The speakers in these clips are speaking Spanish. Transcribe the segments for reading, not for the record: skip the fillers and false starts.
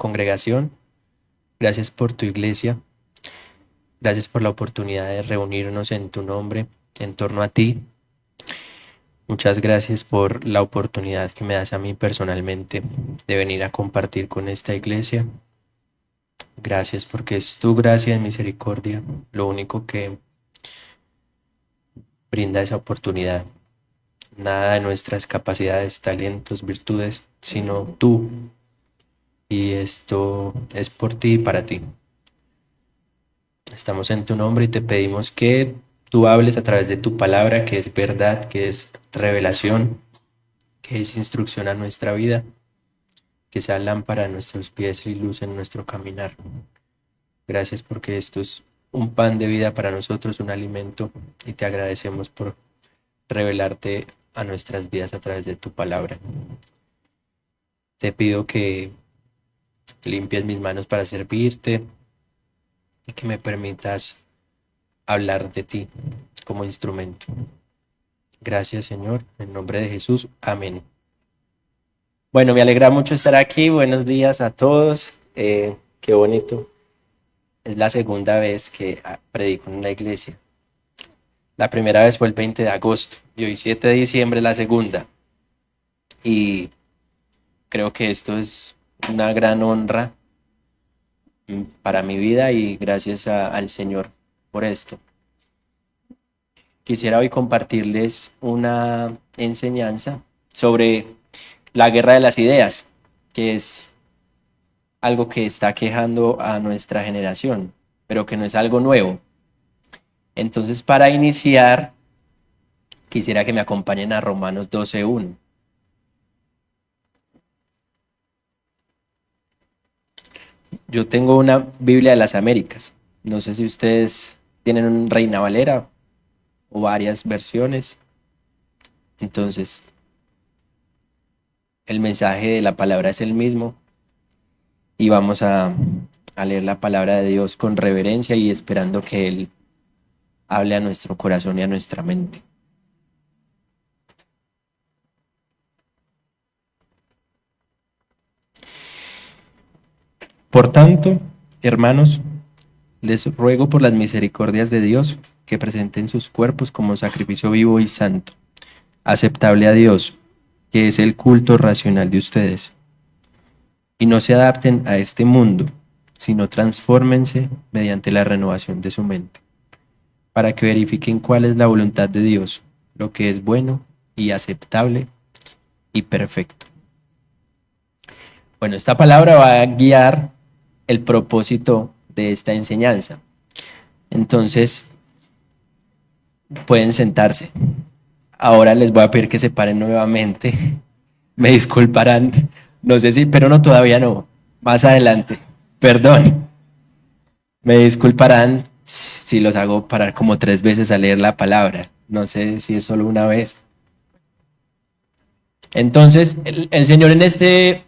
congregación, gracias por tu iglesia, gracias por la oportunidad de reunirnos en tu nombre, en torno a ti. Muchas gracias por la oportunidad que me das a mí personalmente de venir a compartir con esta iglesia. Gracias porque es tu gracia y misericordia lo único que brinda esa oportunidad. Nada de nuestras capacidades, talentos, virtudes, sino tú. Y esto es por ti y para ti. Estamos en tu nombre y te pedimos que tú hables a través de tu palabra, que es verdad, que es revelación, que es instrucción a nuestra vida, que sea lámpara a nuestros pies y luz en nuestro caminar. Gracias porque esto es un pan de vida para nosotros, un alimento, y te agradecemos por revelarte a nuestras vidas a través de tu palabra. Te pido que limpies mis manos para servirte y que me permitas hablar de ti como instrumento. Gracias, Señor, en nombre de Jesús. Amén. Bueno, me alegra mucho estar aquí. Buenos días a todos. Qué bonito. Es la segunda vez que predico en la iglesia. La primera vez fue el 20 de agosto y hoy 7 de diciembre es la segunda. Y creo que esto es una gran honra para mi vida y gracias al Señor por esto. Quisiera hoy compartirles una enseñanza sobre la guerra de las ideas, que es algo que está aquejando a nuestra generación, pero que no es algo nuevo. Entonces, para iniciar, quisiera que me acompañen a Romanos 12:1. Yo tengo una Biblia de las Américas. No sé si ustedes tienen un Reina Valera o varias versiones. Entonces, el mensaje de la palabra es el mismo y vamos a leer la palabra de Dios con reverencia y esperando que Él hable a nuestro corazón y a nuestra mente. Por tanto, hermanos, les ruego por las misericordias de Dios que presenten sus cuerpos como sacrificio vivo y santo, aceptable a Dios, que es el culto racional de ustedes. Y no se adapten a este mundo, sino transfórmense mediante la renovación de su mente, para que verifiquen cuál es la voluntad de Dios, lo que es bueno y aceptable y perfecto. Bueno, esta palabra va a guiar el propósito de esta enseñanza. Entonces, pueden sentarse. Ahora les voy a pedir que se paren nuevamente. Me disculparán, no sé si, pero no, todavía no. Más adelante. Perdón. Me disculparán si los hago parar como 3 veces a leer la palabra. No sé si es solo una vez. Entonces, el Señor en este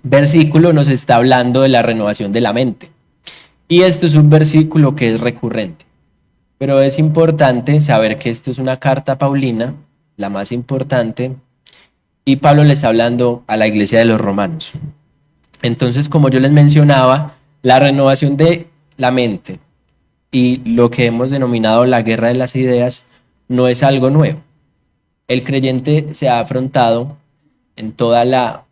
versículo nos está hablando de la renovación de la mente. Y esto es un versículo que es recurrente. Pero es importante saber que esto es una carta paulina, la más importante, y Pablo le está hablando a la iglesia de los romanos. Entonces, como yo les mencionaba, la renovación de la mente y lo que hemos denominado la guerra de las ideas no es algo nuevo. El creyente se ha afrontado en toda la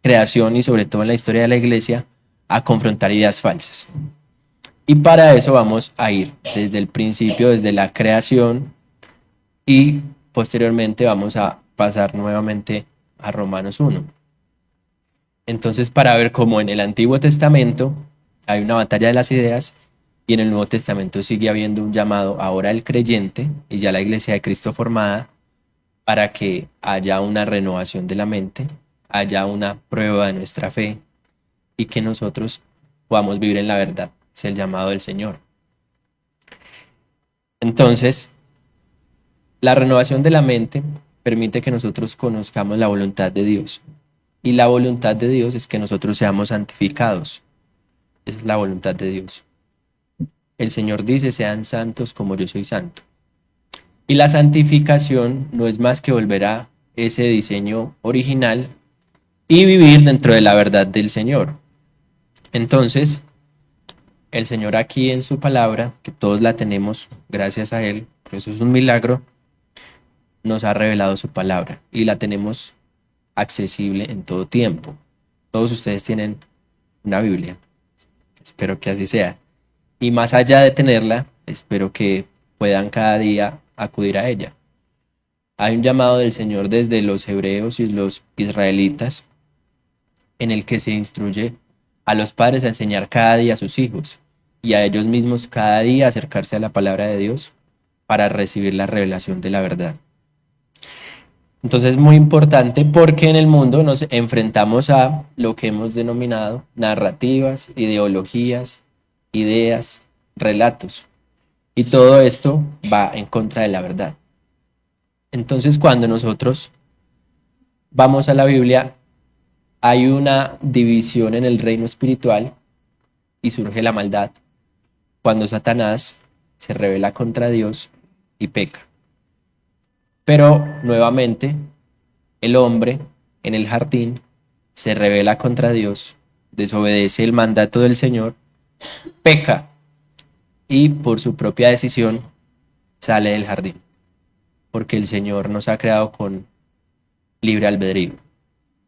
creación y sobre todo en la historia de la iglesia a confrontar ideas falsas. Y para eso vamos a ir desde el principio, desde la creación, y posteriormente vamos a pasar nuevamente a Romanos 1. Entonces, para ver cómo en el Antiguo Testamento hay una batalla de las ideas y en el Nuevo Testamento sigue habiendo un llamado ahora al creyente y ya la iglesia de Cristo formada para que haya una renovación de la mente, haya una prueba de nuestra fe y que nosotros podamos vivir en la verdad. Es el llamado del Señor. Entonces, la renovación de la mente permite que nosotros conozcamos la voluntad de Dios. Y la voluntad de Dios es que nosotros seamos santificados. Esa es la voluntad de Dios. El Señor dice, sean santos como yo soy santo. Y la santificación no es más que volver a ese diseño original y vivir dentro de la verdad del Señor. Entonces, el Señor aquí en su palabra, que todos la tenemos gracias a Él, por eso es un milagro, nos ha revelado su palabra y la tenemos accesible en todo tiempo. Todos ustedes tienen una Biblia. Espero que así sea. Y más allá de tenerla, espero que puedan cada día acudir a ella. Hay un llamado del Señor desde los hebreos y los israelitas en el que se instruye a los padres a enseñar cada día a sus hijos y a ellos mismos cada día acercarse a la palabra de Dios para recibir la revelación de la verdad. Entonces es muy importante porque en el mundo nos enfrentamos a lo que hemos denominado narrativas, ideologías, ideas, relatos. Y todo esto va en contra de la verdad. Entonces cuando nosotros vamos a la Biblia, hay una división en el reino espiritual y surge la maldad cuando Satanás se rebela contra Dios y peca. Pero nuevamente el hombre en el jardín se rebela contra Dios, desobedece el mandato del Señor, peca y por su propia decisión sale del jardín, porque el Señor nos ha creado con libre albedrío.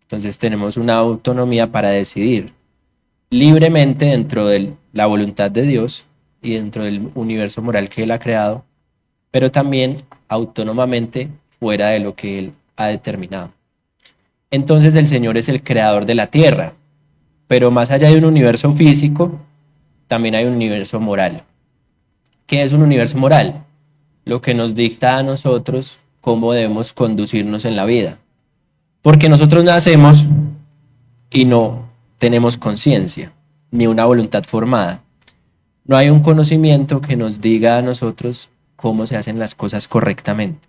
Entonces tenemos una autonomía para decidir libremente dentro de la voluntad de Dios y dentro del universo moral que Él ha creado, pero también autónomamente fuera de lo que Él ha determinado. Entonces el Señor es el creador de la tierra, pero más allá de un universo físico, también hay un universo moral. ¿Qué es un universo moral? Lo que nos dicta a nosotros cómo debemos conducirnos en la vida. Porque nosotros nacemos y no tenemos conciencia, ni una voluntad formada. No hay un conocimiento que nos diga a nosotros cómo se hacen las cosas correctamente.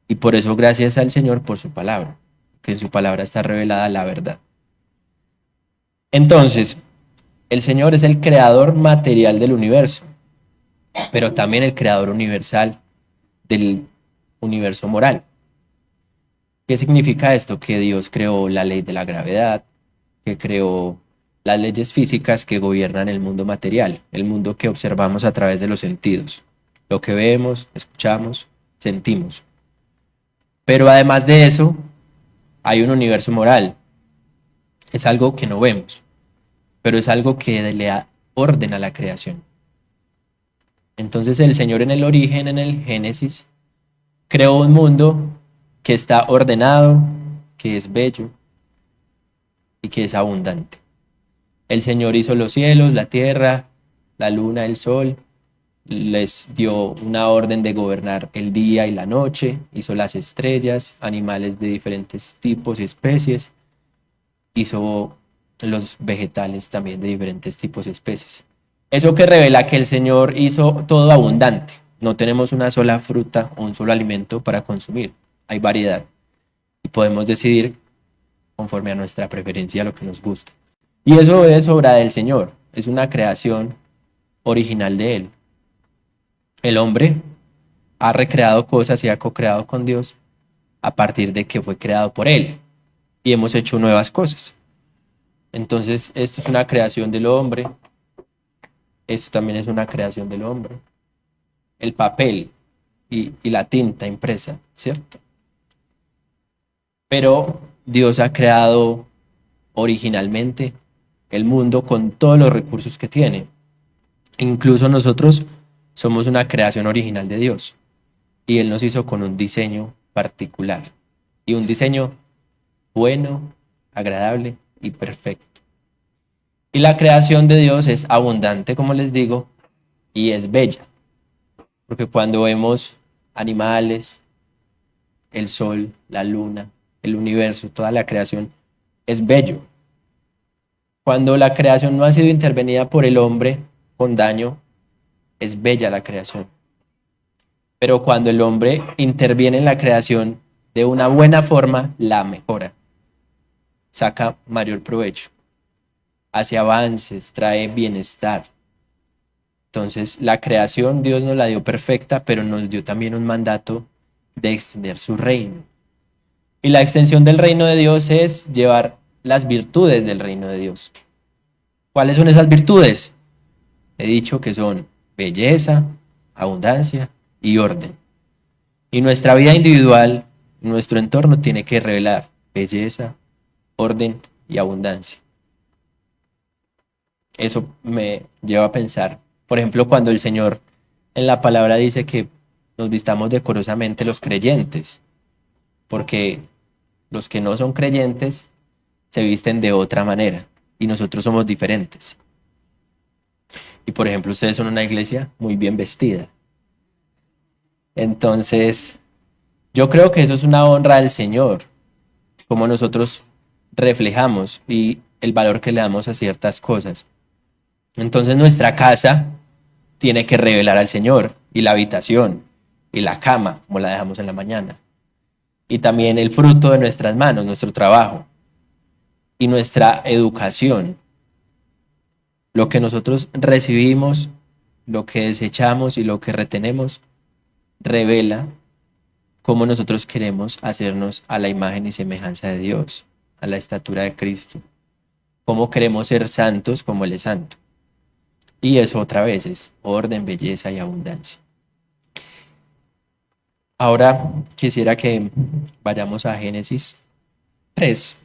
Y por eso gracias al Señor por su palabra, que en su palabra está revelada la verdad. Entonces, el Señor es el creador material del universo, pero también el creador universal del universo moral. ¿Qué significa esto? Que Dios creó la ley de la gravedad, que creó las leyes físicas que gobiernan el mundo material, el mundo que observamos a través de los sentidos, lo que vemos, escuchamos, sentimos. Pero además de eso, hay un universo moral. Es algo que no vemos, pero es algo que le da orden a la creación. Entonces el Señor en el origen, en el Génesis, creó un mundo que está ordenado, que es bello y que es abundante. El Señor hizo los cielos, la tierra, la luna, el sol, les dio una orden de gobernar el día y la noche, hizo las estrellas, animales de diferentes tipos y especies, hizo los vegetales también de diferentes tipos y especies. Eso que revela que el Señor hizo todo abundante. No tenemos una sola fruta o un solo alimento para consumir. Hay variedad. Y podemos decidir conforme a nuestra preferencia lo que nos gusta. Y eso es obra del Señor. Es una creación original de Él. El hombre ha recreado cosas y ha co-creado con Dios a partir de que fue creado por Él. Y hemos hecho nuevas cosas. Entonces, esto es una creación del hombre. Esto también es una creación del hombre. El papel y la tinta impresa, ¿cierto? Pero Dios ha creado originalmente el mundo con todos los recursos que tiene. Incluso nosotros somos una creación original de Dios. Y Él nos hizo con un diseño particular. Y un diseño bueno, agradable y perfecto. Y la creación de Dios es abundante, como les digo, y es bella. Porque cuando vemos animales, el sol, la luna, el universo, toda la creación, es bello. Cuando la creación no ha sido intervenida por el hombre con daño, es bella la creación. Pero cuando el hombre interviene en la creación de una buena forma, la mejora. Saca mayor provecho. Hace avances, trae bienestar. Entonces, la creación Dios nos la dio perfecta, pero nos dio también un mandato de extender su reino. Y la extensión del reino de Dios es llevar las virtudes del reino de Dios. ¿Cuáles son esas virtudes? He dicho que son belleza, abundancia y orden. Y nuestra vida individual, nuestro entorno tiene que revelar belleza, orden y abundancia. Eso me lleva a pensar, por ejemplo, cuando el Señor en la palabra dice que nos vistamos decorosamente los creyentes, porque los que no son creyentes se visten de otra manera y nosotros somos diferentes. Y por ejemplo, ustedes son una iglesia muy bien vestida. Entonces, yo creo que eso es una honra al Señor, como nosotros reflejamos y el valor que le damos a ciertas cosas. Entonces, nuestra casa tiene que revelar al Señor, y la habitación, y la cama, como la dejamos en la mañana. Y también el fruto de nuestras manos, nuestro trabajo, y nuestra educación. Lo que nosotros recibimos, lo que desechamos y lo que retenemos, revela cómo nosotros queremos hacernos a la imagen y semejanza de Dios, a la estatura de Cristo. Cómo queremos ser santos como Él es santo. Y eso otra vez es orden, belleza y abundancia. Ahora quisiera que vayamos a Génesis 3.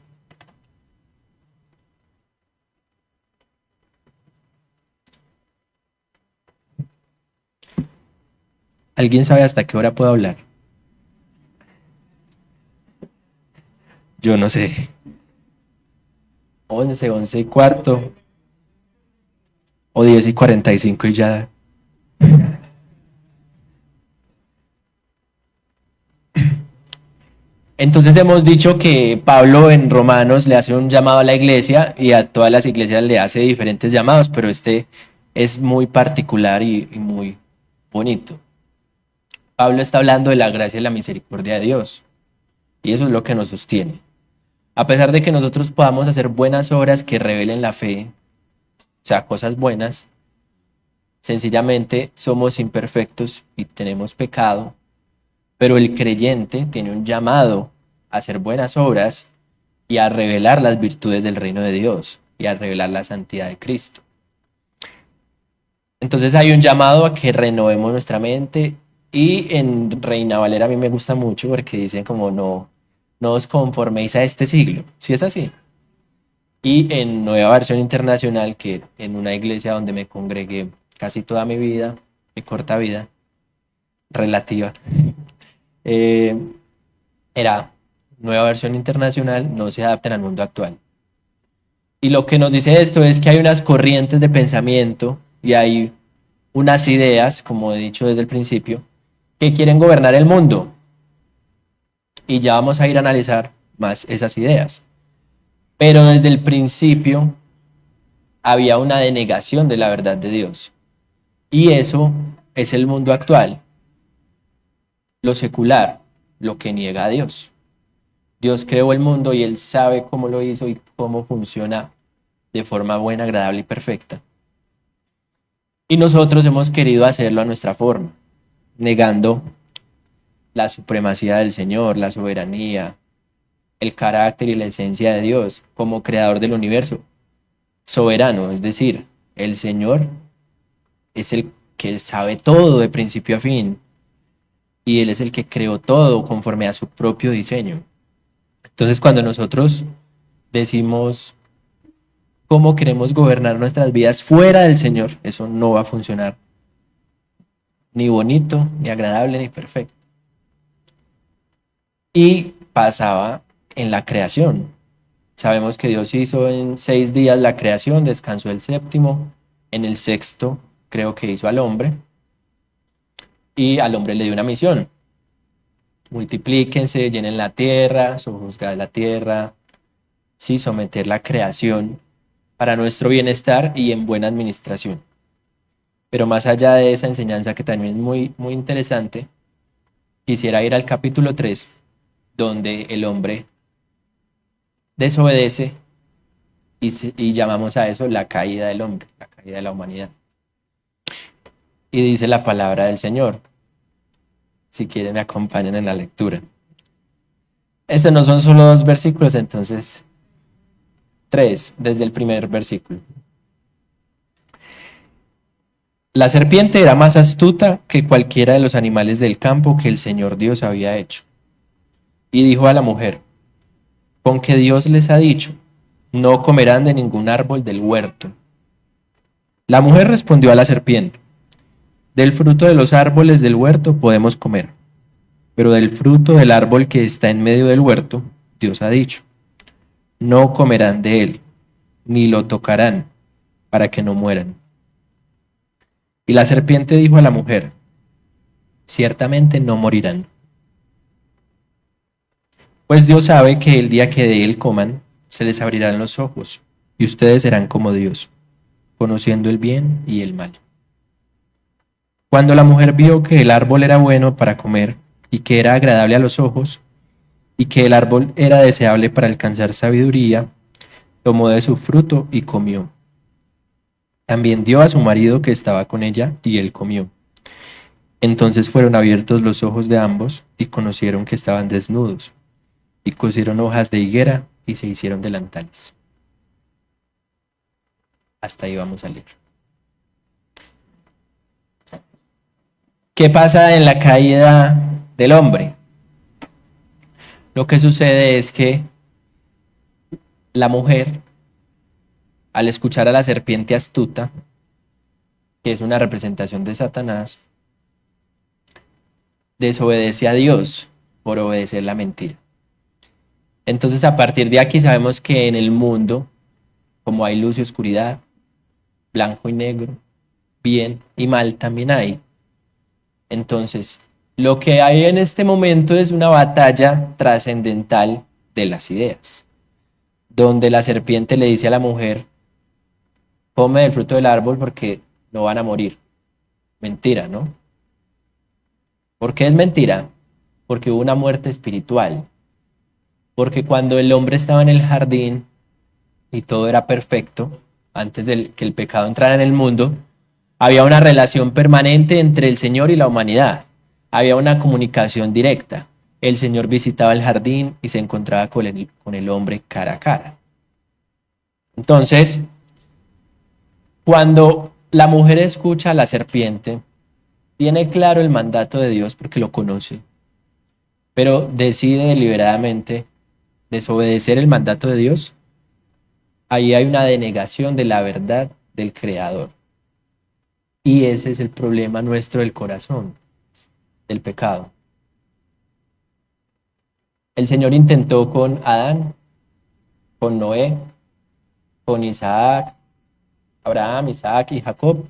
¿Alguien sabe hasta qué hora puedo hablar? Yo no sé. 11, 11:15 o 10:45 y ya. Entonces hemos dicho que Pablo en Romanos le hace un llamado a la iglesia y a todas las iglesias le hace diferentes llamados, pero este es muy particular y muy bonito. Pablo está hablando de la gracia y la misericordia de Dios, y eso es lo que nos sostiene. A pesar de que nosotros podamos hacer buenas obras que revelen la fe, o sea, cosas buenas, sencillamente somos imperfectos y tenemos pecado, pero el creyente tiene un llamado a hacer buenas obras y a revelar las virtudes del reino de Dios y a revelar la santidad de Cristo. Entonces hay un llamado a que renovemos nuestra mente, y en Reina Valera a mí me gusta mucho porque dicen como no os conforméis a este siglo, ¿sí es así? Y en Nueva Versión Internacional, que en una iglesia donde me congregué casi toda mi vida, mi corta vida, relativa, era Nueva Versión Internacional, no se adaptan al mundo actual. Y lo que nos dice esto es que hay unas corrientes de pensamiento y hay unas ideas, como he dicho desde el principio, que quieren gobernar el mundo. Y ya vamos a ir a analizar más esas ideas. Pero desde el principio había una denegación de la verdad de Dios. Y eso es el mundo actual. Lo secular, lo que niega a Dios. Dios creó el mundo y Él sabe cómo lo hizo y cómo funciona de forma buena, agradable y perfecta. Y nosotros hemos querido hacerlo a nuestra forma, negando la supremacía del Señor, la soberanía, el carácter y la esencia de Dios como creador del universo. Soberano, es decir, el Señor es el que sabe todo de principio a fin y Él es el que creó todo conforme a su propio diseño. Entonces, cuando nosotros decimos cómo queremos gobernar nuestras vidas fuera del Señor, eso no va a funcionar ni bonito, ni agradable, ni perfecto. Y pasaba en la creación. Sabemos que Dios hizo en 6 días la creación, descansó el séptimo, en el sexto creo que hizo al hombre, y al hombre le dio una misión: multiplíquense, llenen la tierra, sojuzgad la tierra, sí, someter la creación para nuestro bienestar y en buena administración. Pero más allá de esa enseñanza, que también es muy, muy interesante, quisiera ir al capítulo 3, donde el hombre desobedece y llamamos a eso la caída del hombre, la caída de la humanidad. Y dice la palabra del Señor. Si quieren, me acompañan en la lectura. Estos no son solo 2 versículos, entonces 3, desde el primer versículo. La serpiente era más astuta que cualquiera de los animales del campo que el Señor Dios había hecho. Y dijo a la mujer, con que Dios les ha dicho, no comerán de ningún árbol del huerto. La mujer respondió a la serpiente, del fruto de los árboles del huerto podemos comer, pero del fruto del árbol que está en medio del huerto, Dios ha dicho, no comerán de él, ni lo tocarán, para que no mueran. Y la serpiente dijo a la mujer, ciertamente no morirán. Pues Dios sabe que el día que de él coman, se les abrirán los ojos, y ustedes serán como Dios, conociendo el bien y el mal. Cuando la mujer vio que el árbol era bueno para comer, y que era agradable a los ojos, y que el árbol era deseable para alcanzar sabiduría, tomó de su fruto y comió. También dio a su marido que estaba con ella, y él comió. Entonces fueron abiertos los ojos de ambos, y conocieron que estaban desnudos, y cosieron hojas de higuera, y se hicieron delantales. Hasta ahí vamos a leer. ¿Qué pasa en la caída del hombre? Lo que sucede es que la mujer, al escuchar a la serpiente astuta, que es una representación de Satanás, desobedece a Dios por obedecer la mentira. Entonces, a partir de aquí sabemos que en el mundo, como hay luz y oscuridad, blanco y negro, bien y mal también hay. Entonces, lo que hay en este momento es una batalla trascendental de las ideas, donde la serpiente le dice a la mujer, come del fruto del árbol porque no van a morir. Mentira, ¿no? ¿Por qué es mentira? Porque hubo una muerte espiritual. Porque cuando el hombre estaba en el jardín y todo era perfecto, antes de que el pecado entrara en el mundo, había una relación permanente entre el Señor y la humanidad. Había una comunicación directa. El Señor visitaba el jardín y se encontraba con el hombre cara a cara. Entonces, cuando la mujer escucha a la serpiente, tiene claro el mandato de Dios porque lo conoce, pero decide deliberadamente desobedecer el mandato de Dios. Ahí hay una denegación de la verdad del Creador. Y ese es el problema nuestro del corazón, del pecado. El Señor intentó con Adán, con Noé, con Isaac, Abraham, Isaac y Jacob.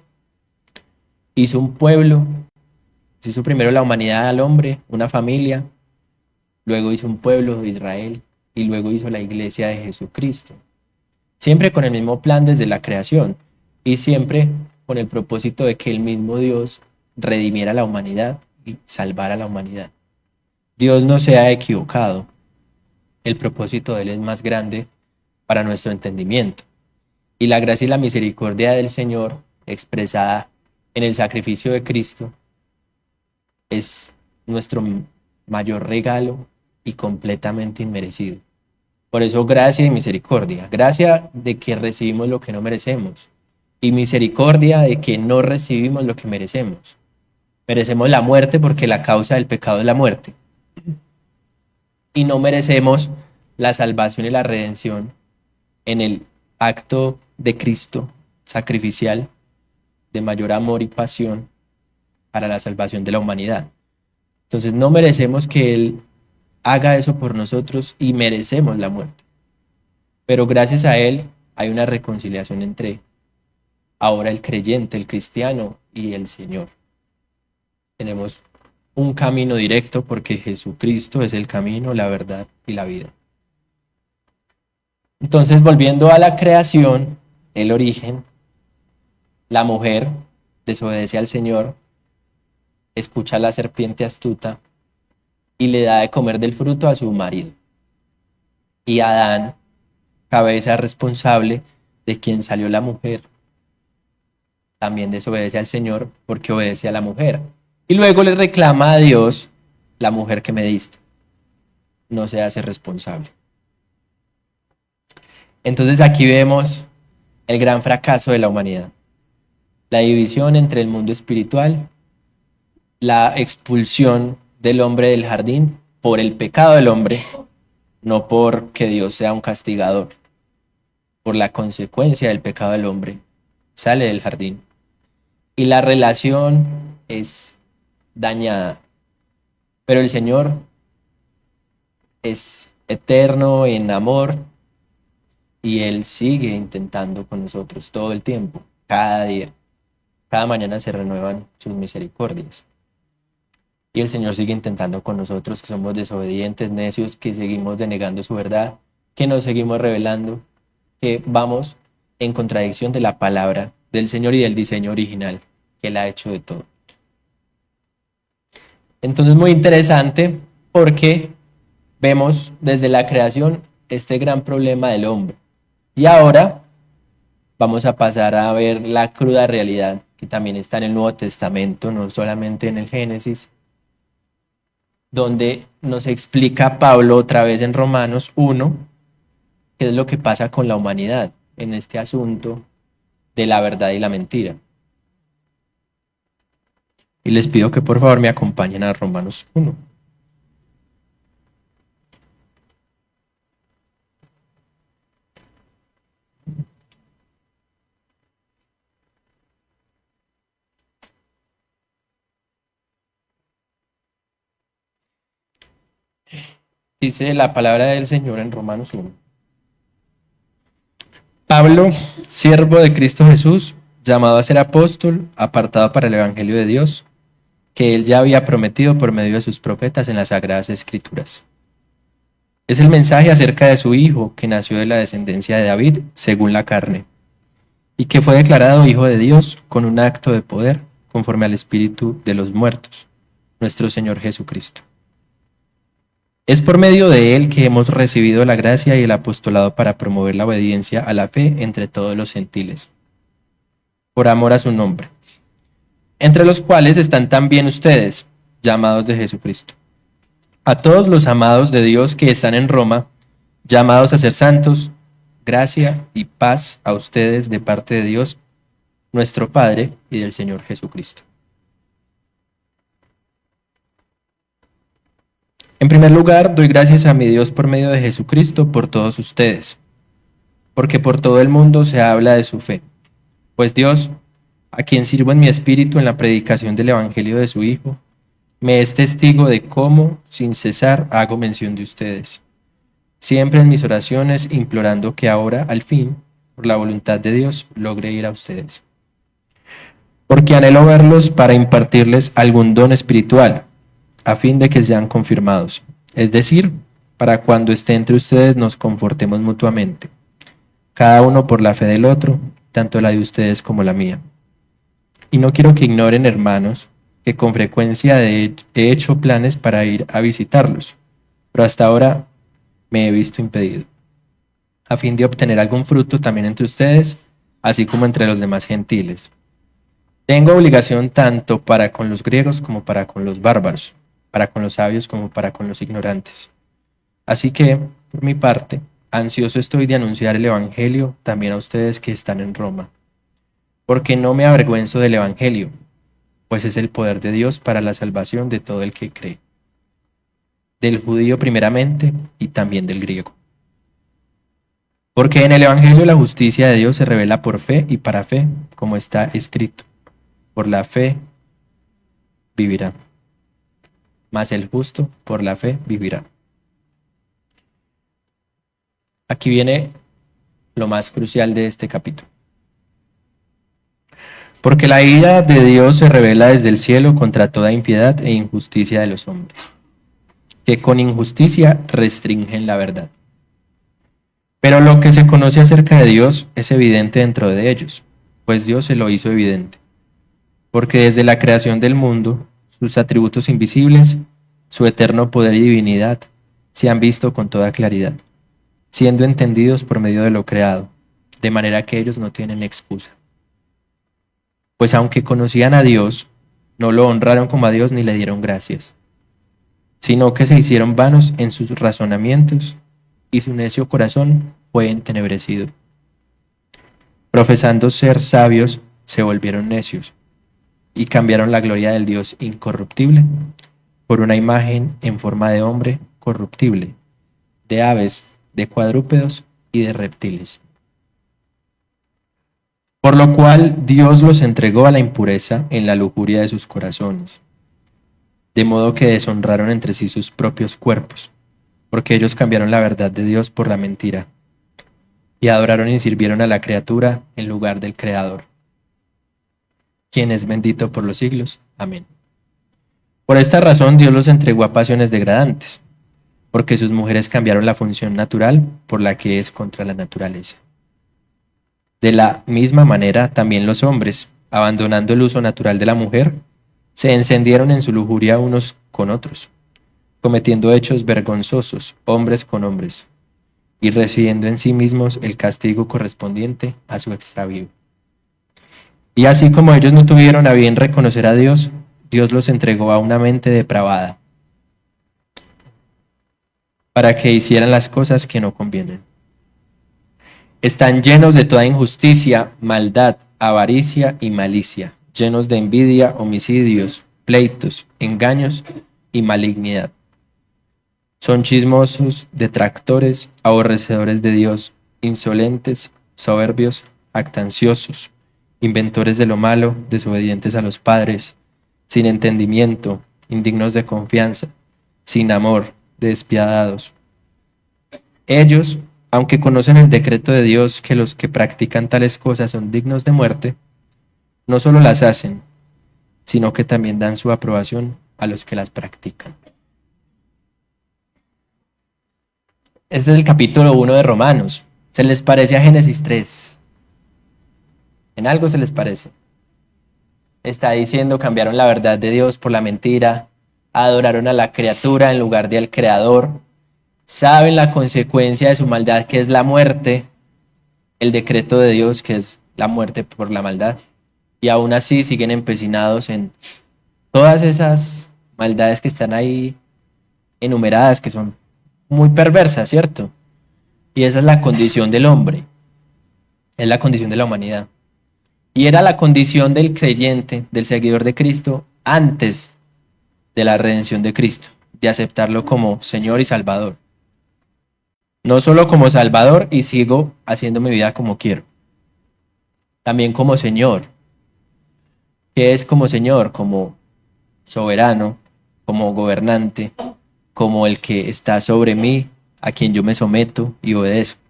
Hizo un pueblo, hizo primero la humanidad al hombre, una familia, luego hizo un pueblo de Israel y luego hizo la iglesia de Jesucristo. Siempre con el mismo plan desde la creación y siempre con el propósito de que el mismo Dios redimiera a la humanidad y salvara a la humanidad. Dios no se ha equivocado. El propósito de Él es más grande para nuestro entendimiento. Y la gracia y la misericordia del Señor, expresada en el sacrificio de Cristo, es nuestro mayor regalo y completamente inmerecido. Por eso gracia y misericordia. Gracia de que recibimos lo que no merecemos. Y misericordia de que no recibimos lo que merecemos. Merecemos la muerte porque la causa del pecado es la muerte. Y no merecemos la salvación y la redención en el acto de Cristo sacrificial de mayor amor y pasión para la salvación de la humanidad. Entonces no merecemos que Él haga eso por nosotros y merecemos la muerte. Pero gracias a Él hay una reconciliación entre ahora el creyente, el cristiano y el Señor. Tenemos un camino directo porque Jesucristo es el camino, la verdad y la vida. Entonces, volviendo a la creación, el origen, la mujer desobedece al Señor, escucha a la serpiente astuta y le da de comer del fruto a su marido. Y Adán, cabeza responsable de quien salió la mujer, también desobedece al Señor porque obedece a la mujer. Y luego le reclama a Dios, la mujer que me diste. No se hace responsable. Entonces aquí vemos el gran fracaso de la humanidad. la división entre el mundo espiritual, la expulsión del hombre del jardín por el pecado del hombre, no porque Dios sea un castigador, por la consecuencia del pecado del hombre, sale del jardín. Y la relación es dañada. Pero el Señor es eterno en amor y Él sigue intentando con nosotros todo el tiempo, cada día. Cada mañana se renuevan sus misericordias. Y el Señor sigue intentando con nosotros que somos desobedientes, necios, que seguimos denegando su verdad, que nos seguimos rebelando, que vamos en contradicción de la palabra del Señor y del diseño original que Él ha hecho de todo. Entonces, muy interesante porque vemos desde la creación este gran problema del hombre. Y ahora vamos a pasar a ver la cruda realidad que también está en el Nuevo Testamento, no solamente en el Génesis, donde nos explica Pablo otra vez en Romanos 1, qué es lo que pasa con la humanidad en este asunto de la verdad y la mentira. Y les pido que por favor me acompañen a Romanos 1. Dice la palabra del Señor en Romanos 1. Pablo, siervo de Cristo Jesús, llamado a ser apóstol, apartado para el Evangelio de Dios, que él ya había prometido por medio de sus profetas en las Sagradas Escrituras. Es el mensaje acerca de su Hijo, que nació de la descendencia de David, según la carne, y que fue declarado Hijo de Dios con un acto de poder, conforme al Espíritu de los muertos, nuestro Señor Jesucristo. Es por medio de él que hemos recibido la gracia y el apostolado para promover la obediencia a la fe entre todos los gentiles, por amor a su nombre, entre los cuales están también ustedes, llamados de Jesucristo. A todos los amados de Dios que están en Roma, llamados a ser santos, gracia y paz a ustedes de parte de Dios, nuestro Padre y del Señor Jesucristo. En primer lugar, doy gracias a mi Dios por medio de Jesucristo por todos ustedes, porque por todo el mundo se habla de su fe. Pues Dios, a quien sirvo en mi espíritu en la predicación del Evangelio de su Hijo, me es testigo de cómo, sin cesar, hago mención de ustedes, siempre en mis oraciones implorando que ahora, al fin, por la voluntad de Dios, logre ir a ustedes. Porque anhelo verlos para impartirles algún don espiritual, a fin de que sean confirmados, es decir, para cuando esté entre ustedes nos confortemos mutuamente, cada uno por la fe del otro, tanto la de ustedes como la mía. Y no quiero que ignoren, hermanos, que con frecuencia he hecho planes para ir a visitarlos, pero hasta ahora me he visto impedido, a fin de obtener algún fruto también entre ustedes, así como entre los demás gentiles. Tengo obligación tanto para con los griegos como para con los bárbaros, para con los sabios como para con los ignorantes. Así que, por mi parte, ansioso estoy de anunciar el Evangelio también a ustedes que están en Roma, porque no me avergüenzo del Evangelio, pues es el poder de Dios para la salvación de todo el que cree, del judío primeramente y también del griego. Porque en el Evangelio la justicia de Dios se revela por fe y para fe, como está escrito, por la fe vivirá. Mas el justo por la fe vivirá. Aquí viene lo más crucial de este capítulo. Porque la ira de Dios se revela desde el cielo contra toda impiedad e injusticia de los hombres, que con injusticia restringen la verdad. Pero lo que se conoce acerca de Dios es evidente dentro de ellos, pues Dios se lo hizo evidente. Porque desde la creación del mundo, sus atributos invisibles, su eterno poder y divinidad, se han visto con toda claridad, siendo entendidos por medio de lo creado, de manera que ellos no tienen excusa. Pues aunque conocían a Dios, no lo honraron como a Dios ni le dieron gracias, sino que se hicieron vanos en sus razonamientos, y su necio corazón fue entenebrecido. Profesando ser sabios, se volvieron necios y cambiaron la gloria del Dios incorruptible por una imagen en forma de hombre corruptible, de aves, de cuadrúpedos y de reptiles. Por lo cual Dios los entregó a la impureza en la lujuria de sus corazones, de modo que deshonraron entre sí sus propios cuerpos, porque ellos cambiaron la verdad de Dios por la mentira, y adoraron y sirvieron a la criatura en lugar del Creador, quien es bendito por los siglos. Amén. Por esta razón Dios los entregó a pasiones degradantes, porque sus mujeres cambiaron la función natural por la que es contra la naturaleza. De la misma manera, también los hombres, abandonando el uso natural de la mujer, se encendieron en su lujuria unos con otros, cometiendo hechos vergonzosos, hombres con hombres, y recibiendo en sí mismos el castigo correspondiente a su extravío. Y así como ellos no tuvieron a bien reconocer a Dios, Dios los entregó a una mente depravada, para que hicieran las cosas que no convienen. Están llenos de toda injusticia, maldad, avaricia y malicia, llenos de envidia, homicidios, pleitos, engaños y malignidad. Son chismosos, detractores, aborrecedores de Dios, insolentes, soberbios, jactanciosos, inventores de lo malo, desobedientes a los padres, sin entendimiento, indignos de confianza, sin amor, despiadados. Ellos, aunque conocen el decreto de Dios que los que practican tales cosas son dignos de muerte, no solo las hacen, sino que también dan su aprobación a los que las practican. Este es el capítulo 1 de Romanos. ¿Se les parece a Génesis 3? En algo se les parece. Está diciendo, cambiaron la verdad de Dios por la mentira, adoraron a la criatura en lugar del Creador, saben la consecuencia de su maldad, que es la muerte, el decreto de Dios, que es la muerte por la maldad, y aún así siguen empecinados en todas esas maldades que están ahí enumeradas, que son muy perversas, ¿cierto? Y esa es la condición del hombre, es la condición de la humanidad. Y era la condición del creyente, del seguidor de Cristo, antes de la redención de Cristo, de aceptarlo como Señor y Salvador. No solo como Salvador y sigo haciendo mi vida como quiero, también como Señor. ¿Qué es como Señor? Como soberano, como gobernante, como el que está sobre mí, a quien yo me someto y obedezco.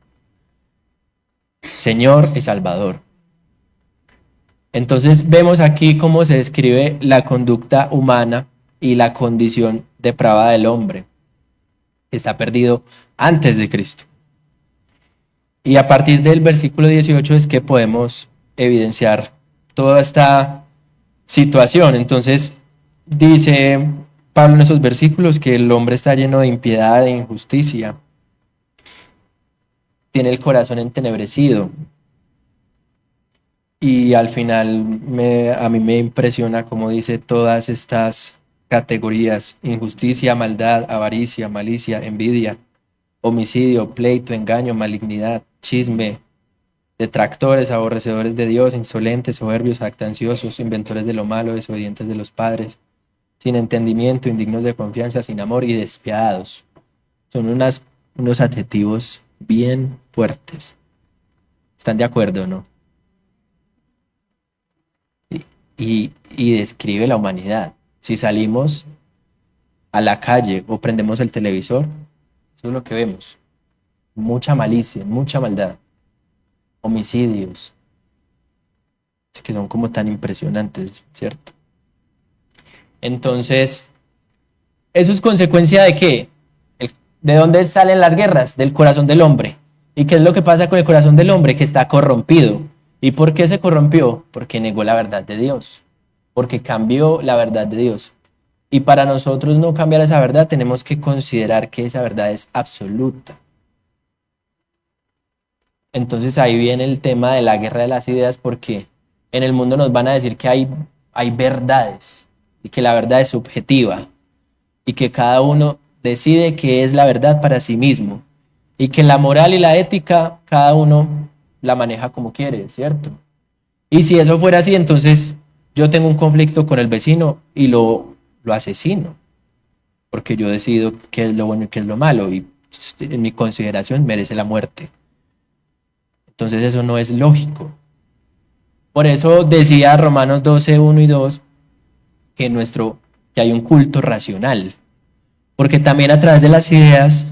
Señor y Salvador. Entonces vemos aquí cómo se describe la conducta humana y la condición depravada del hombre, que está perdido antes de Cristo. Y a partir del versículo 18 es que podemos evidenciar toda esta situación. Entonces dice Pablo en esos versículos que el hombre está lleno de impiedad e injusticia, tiene el corazón entenebrecido. Y al final a mí me impresiona cómo dice todas estas categorías: injusticia, maldad, avaricia, malicia, envidia, homicidio, pleito, engaño, malignidad, chisme, detractores, aborrecedores de Dios, insolentes, soberbios, jactanciosos, inventores de lo malo, desobedientes de los padres, sin entendimiento, indignos de confianza, sin amor y despiadados. Son unos adjetivos bien fuertes. ¿Están de acuerdo o no? Y describe la humanidad. Si salimos a la calle o prendemos el televisor, eso es lo que vemos. Mucha malicia, mucha maldad, homicidios, que son como tan impresionantes, ¿cierto? Entonces, ¿eso es consecuencia de qué? ¿De dónde salen las guerras? Del corazón del hombre. ¿Y qué es lo que pasa con el corazón del hombre? Que está corrompido. ¿Y por qué se corrompió? Porque negó la verdad de Dios, porque cambió la verdad de Dios. Y para nosotros no cambiar esa verdad, tenemos que considerar que esa verdad es absoluta. Entonces ahí viene el tema de la guerra de las ideas, porque en el mundo nos van a decir que hay verdades y que la verdad es subjetiva y que cada uno decide qué es la verdad para sí mismo y que la moral y la ética cada uno la maneja como quiere, ¿cierto? Y si eso fuera así, entonces yo tengo un conflicto con el vecino y lo asesino, porque yo decido qué es lo bueno y qué es lo malo, y en mi consideración merece la muerte. Entonces eso no es lógico. Por eso decía Romanos 12, 1 y 2, que, que hay un culto racional, porque también a través de las ideas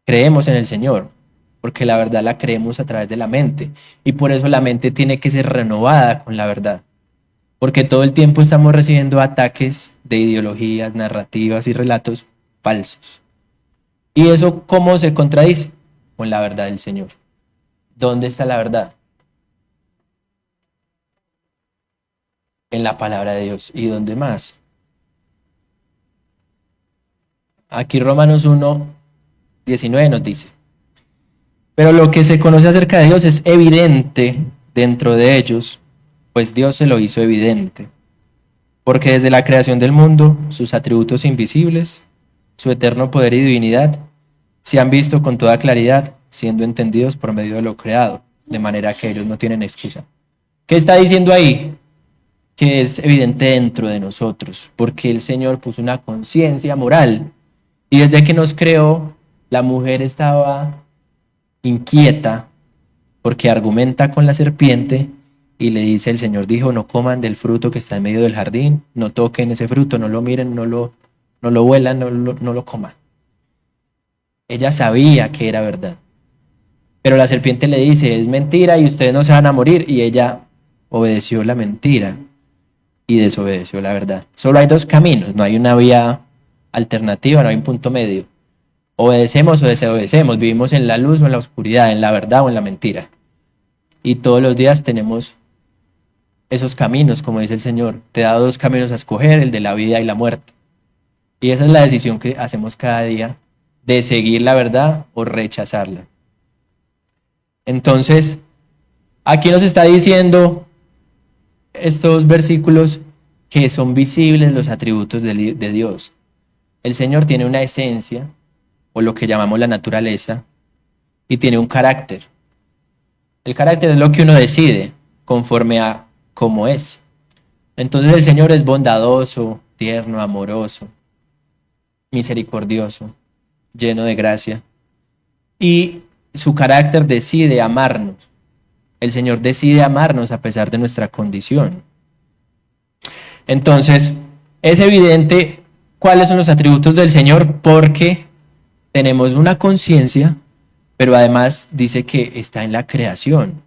creemos en el Señor, porque la verdad la creemos a través de la mente, y por eso la mente tiene que ser renovada con la verdad, porque todo el tiempo estamos recibiendo ataques de ideologías, narrativas y relatos falsos. ¿Y eso cómo se contradice? Con la verdad del Señor. ¿Dónde está la verdad? En la palabra de Dios. ¿Y dónde más? Aquí Romanos 1, 19 nos dice: pero lo que se conoce acerca de Dios es evidente dentro de ellos, pues Dios se lo hizo evidente. Porque desde la creación del mundo, sus atributos invisibles, su eterno poder y divinidad, se han visto con toda claridad, siendo entendidos por medio de lo creado, de manera que ellos no tienen excusa. ¿Qué está diciendo ahí? Que es evidente dentro de nosotros, porque el Señor puso una conciencia moral, y desde que nos creó, la mujer estaba inquieta porque argumenta con la serpiente y le dice: el Señor dijo, no coman del fruto que está en medio del jardín, no toquen ese fruto, no lo miren, no lo huelan, no lo coman. Ella sabía que era verdad, pero la serpiente le dice: es mentira y ustedes no se van a morir, y ella obedeció la mentira y desobedeció la verdad. Solo hay dos caminos, no hay una vía alternativa, no hay un punto medio. Obedecemos o desobedecemos, vivimos en la luz o en la oscuridad, en la verdad o en la mentira. Y todos los días tenemos esos caminos, como dice el Señor. Te da dos caminos a escoger, el de la vida y la muerte. Y esa es la decisión que hacemos cada día, de seguir la verdad o rechazarla. Entonces, aquí nos está diciendo estos versículos que son visibles los atributos de Dios. El Señor tiene una esencia, o lo que llamamos la naturaleza, y tiene un carácter. El carácter es lo que uno decide conforme a cómo es. Entonces el Señor es bondadoso, tierno, amoroso, misericordioso, lleno de gracia. Y su carácter decide amarnos. El Señor decide amarnos a pesar de nuestra condición. Entonces, es evidente cuáles son los atributos del Señor, porque tenemos una conciencia, pero además dice que está en la creación.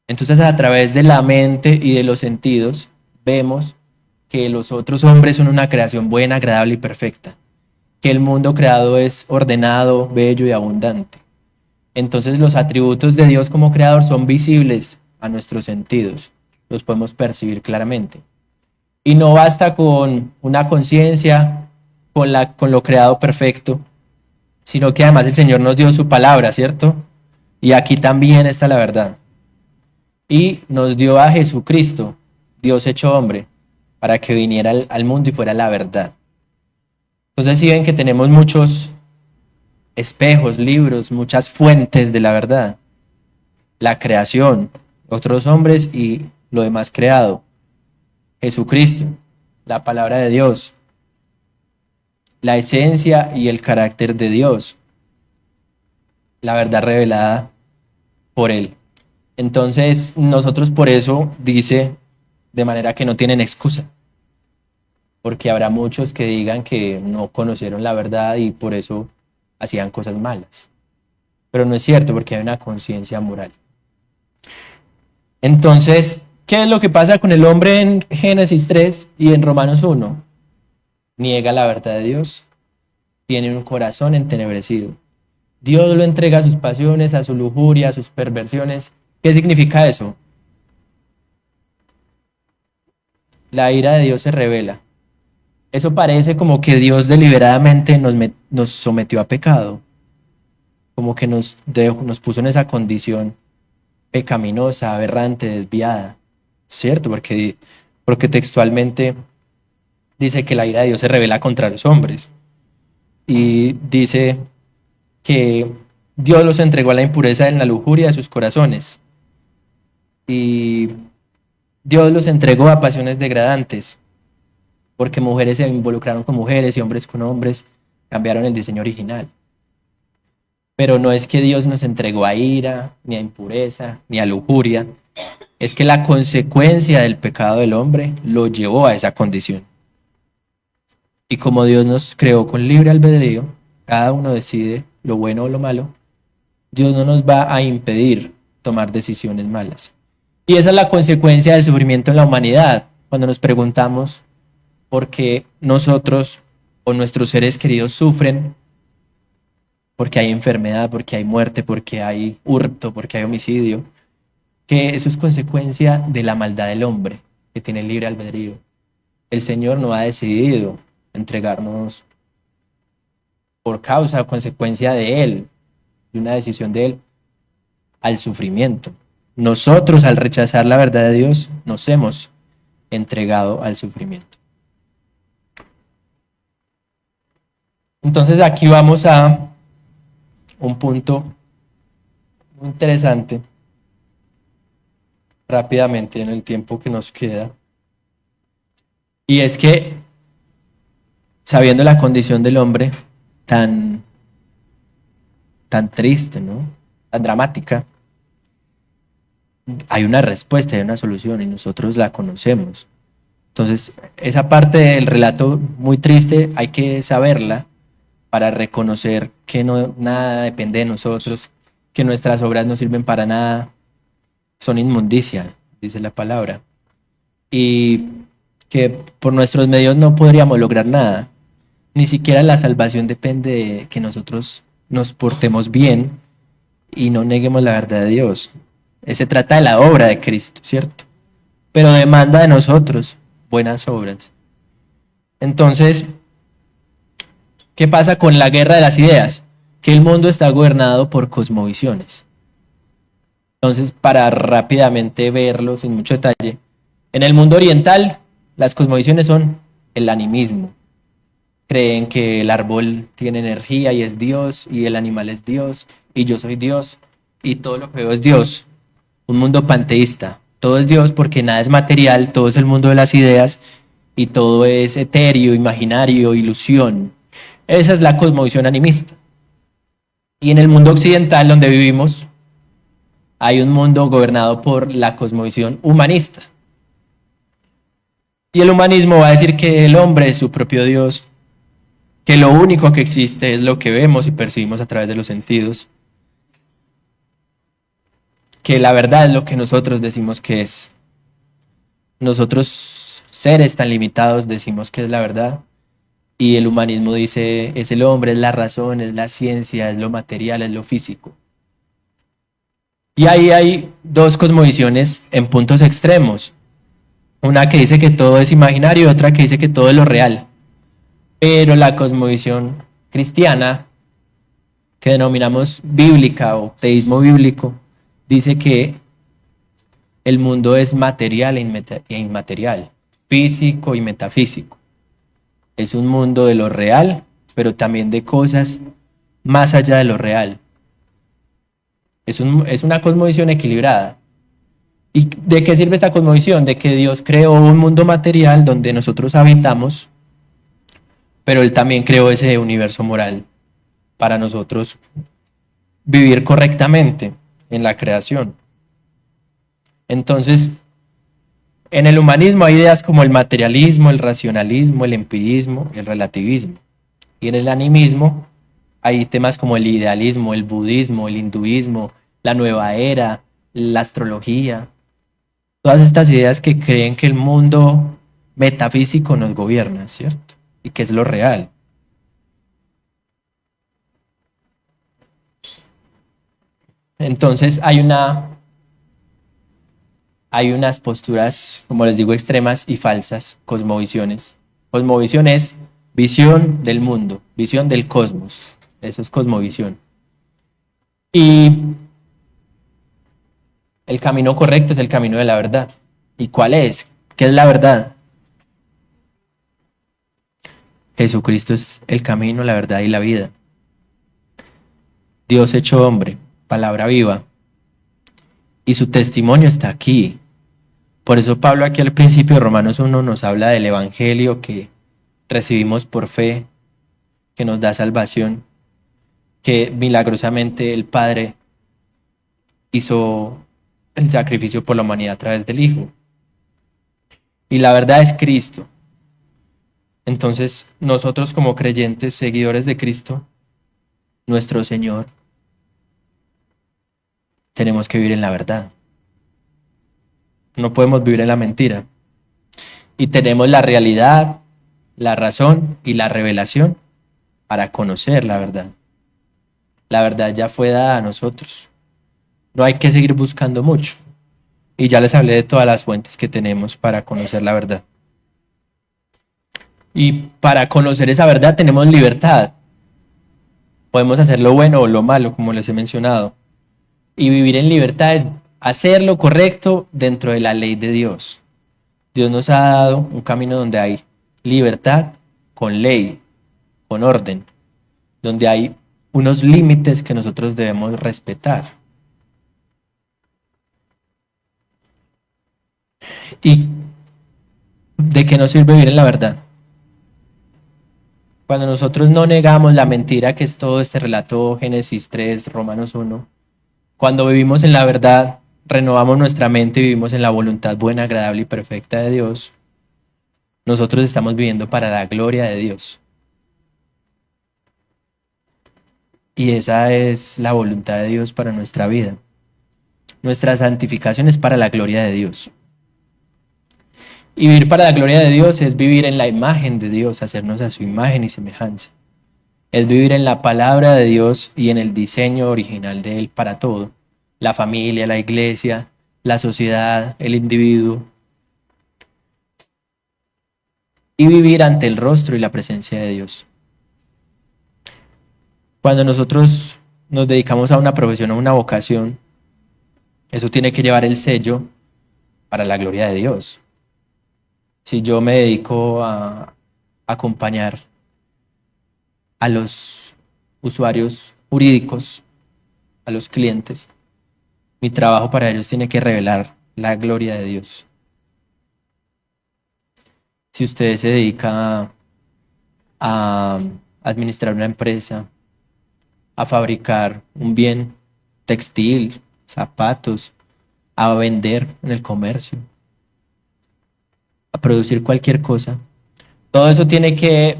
Entonces, a través de la mente y de los sentidos, vemos que los otros hombres son una creación buena, agradable y perfecta, que el mundo creado es ordenado, bello y abundante. Entonces, los atributos de Dios como creador son visibles a nuestros sentidos, los podemos percibir claramente. Y no basta con una conciencia, con lo creado perfecto, sino que además el Señor nos dio su palabra, ¿cierto? Y aquí también está la verdad. Y nos dio a Jesucristo, Dios hecho hombre, para que viniera al mundo y fuera la verdad. Entonces, si ven que tenemos muchos espejos, libros, muchas fuentes de la verdad. La creación, otros hombres y lo demás creado. Jesucristo, la palabra de Dios, la esencia y el carácter de Dios, la verdad revelada por Él. Entonces, nosotros por eso dice de manera que no tienen excusa, porque habrá muchos que digan que no conocieron la verdad y por eso hacían cosas malas. Pero no es cierto, porque hay una conciencia moral. Entonces, ¿qué es lo que pasa con el hombre en Génesis 3 y en Romanos 1? Niega la verdad de Dios, tiene un corazón entenebrecido. Dios lo entrega a sus pasiones, a su lujuria, a sus perversiones. ¿Qué significa eso? La ira de Dios se revela. Eso parece como que Dios deliberadamente nos sometió a pecado, como que nos puso en esa condición pecaminosa, aberrante, desviada, ¿cierto? Porque textualmente dice que la ira de Dios se revela contra los hombres, y dice que Dios los entregó a la impureza en la lujuria de sus corazones, y Dios los entregó a pasiones degradantes, porque mujeres se involucraron con mujeres y hombres con hombres, cambiaron el diseño original. Pero no es que Dios nos entregó a ira, ni a impureza, ni a lujuria, es que la consecuencia del pecado del hombre lo llevó a esa condición. Y como Dios nos creó con libre albedrío, cada uno decide lo bueno o lo malo, Dios no nos va a impedir tomar decisiones malas. Y esa es la consecuencia del sufrimiento en la humanidad, cuando nos preguntamos por qué nosotros o nuestros seres queridos sufren, porque hay enfermedad, porque hay muerte, porque hay hurto, porque hay homicidio, que eso es consecuencia de la maldad del hombre, que tiene libre albedrío. El Señor no ha decidido entregarnos por causa o consecuencia de Él, de una decisión de Él, al sufrimiento. Nosotros, al rechazar la verdad de Dios, nos hemos entregado al sufrimiento. Entonces aquí vamos a un punto muy interesante, rápidamente en el tiempo que nos queda, y es que, sabiendo la condición del hombre tan triste, ¿no? Tan dramática, hay una respuesta, hay una solución y nosotros la conocemos. Entonces, esa parte del relato muy triste hay que saberla para reconocer que no, nada depende de nosotros, que nuestras obras no sirven para nada, son inmundicia, dice la palabra, y que por nuestros medios no podríamos lograr nada. Ni siquiera la salvación depende de que nosotros nos portemos bien y no neguemos la verdad de Dios. Se trata de la obra de Cristo, ¿cierto? Pero demanda de nosotros buenas obras. Entonces, ¿qué pasa con la guerra de las ideas? Que el mundo está gobernado por cosmovisiones. Entonces, para rápidamente verlo sin mucho detalle, en el mundo oriental, las cosmovisiones son el animismo. Creen que el árbol tiene energía y es Dios, y el animal es Dios, y yo soy Dios, y todo lo que veo es Dios. Un mundo panteísta. Todo es Dios porque nada es material, todo es el mundo de las ideas, y todo es etéreo, imaginario, ilusión. Esa es la cosmovisión animista. Y en el mundo occidental donde vivimos, hay un mundo gobernado por la cosmovisión humanista. Y el humanismo va a decir que el hombre es su propio Dios, que lo único que existe es lo que vemos y percibimos a través de los sentidos, que la verdad es lo que nosotros decimos que es. Nosotros, seres tan limitados, decimos que es la verdad, y el humanismo dice es el hombre, es la razón, es la ciencia, es lo material, es lo físico. Y ahí hay dos cosmovisiones en puntos extremos. Una que dice que todo es imaginario y otra que dice que todo es lo real. Pero la cosmovisión cristiana, que denominamos bíblica o teísmo bíblico, dice que el mundo es material e inmaterial, físico y metafísico. Es un mundo de lo real, pero también de cosas más allá de lo real. Es una cosmovisión equilibrada. ¿Y de qué sirve esta cosmovisión? De que Dios creó un mundo material donde nosotros habitamos, pero Él también creó ese universo moral para nosotros vivir correctamente en la creación. Entonces, en el humanismo hay ideas como el materialismo, el racionalismo, el empirismo, el relativismo. Y en el animismo hay temas como el idealismo, el budismo, el hinduismo, la nueva era, la astrología. Todas estas ideas que creen que el mundo metafísico nos gobierna, ¿cierto? Y que es lo real. Entonces hay unas posturas, como les digo, extremas y falsas, cosmovisiones. Cosmovisión es visión del mundo, visión del cosmos. Eso es cosmovisión. Y el camino correcto es el camino de la verdad. ¿Y cuál es? ¿Qué es la verdad? Jesucristo es el camino, la verdad y la vida. Dios hecho hombre, palabra viva. y su testimonio está aquí. Por eso Pablo aquí al principio de Romanos 1 nos habla del evangelio que recibimos por fe, que nos da salvación, que milagrosamente el Padre hizo el sacrificio por la humanidad a través del Hijo. Y la verdad es Cristo. Entonces, nosotros como creyentes, seguidores de Cristo, nuestro Señor, tenemos que vivir en la verdad. No podemos vivir en la mentira. Y tenemos la realidad, la razón y la revelación para conocer la verdad. La verdad ya fue dada a nosotros. No hay que seguir buscando mucho. Y ya les hablé de todas las fuentes que tenemos para conocer la verdad. Y para conocer esa verdad tenemos libertad. Podemos hacer lo bueno o lo malo, como les he mencionado. Y vivir en libertad es hacer lo correcto dentro de la ley de Dios. Dios nos ha dado un camino donde hay libertad con ley, con orden, donde hay unos límites que nosotros debemos respetar. ¿Y de qué nos sirve vivir en la verdad? Cuando nosotros no negamos la mentira que es todo este relato, Génesis 3, Romanos 1, cuando vivimos en la verdad, renovamos nuestra mente y vivimos en la voluntad buena, agradable y perfecta de Dios, nosotros estamos viviendo para la gloria de Dios. Y esa es la voluntad de Dios para nuestra vida. Nuestra santificación es para la gloria de Dios. Y vivir para la gloria de Dios es vivir en la imagen de Dios, hacernos a su imagen y semejanza. Es vivir en la palabra de Dios y en el diseño original de Él para todo. La familia, la iglesia, la sociedad, el individuo. Y vivir ante el rostro y la presencia de Dios. Cuando nosotros nos dedicamos a una profesión o una vocación, eso tiene que llevar el sello para la gloria de Dios. Si yo me dedico a acompañar a los usuarios jurídicos, a los clientes, mi trabajo para ellos tiene que revelar la gloria de Dios. Si usted se dedica a administrar una empresa, a fabricar un bien textil, zapatos, a vender en el comercio, a producir cualquier cosa, todo eso tiene que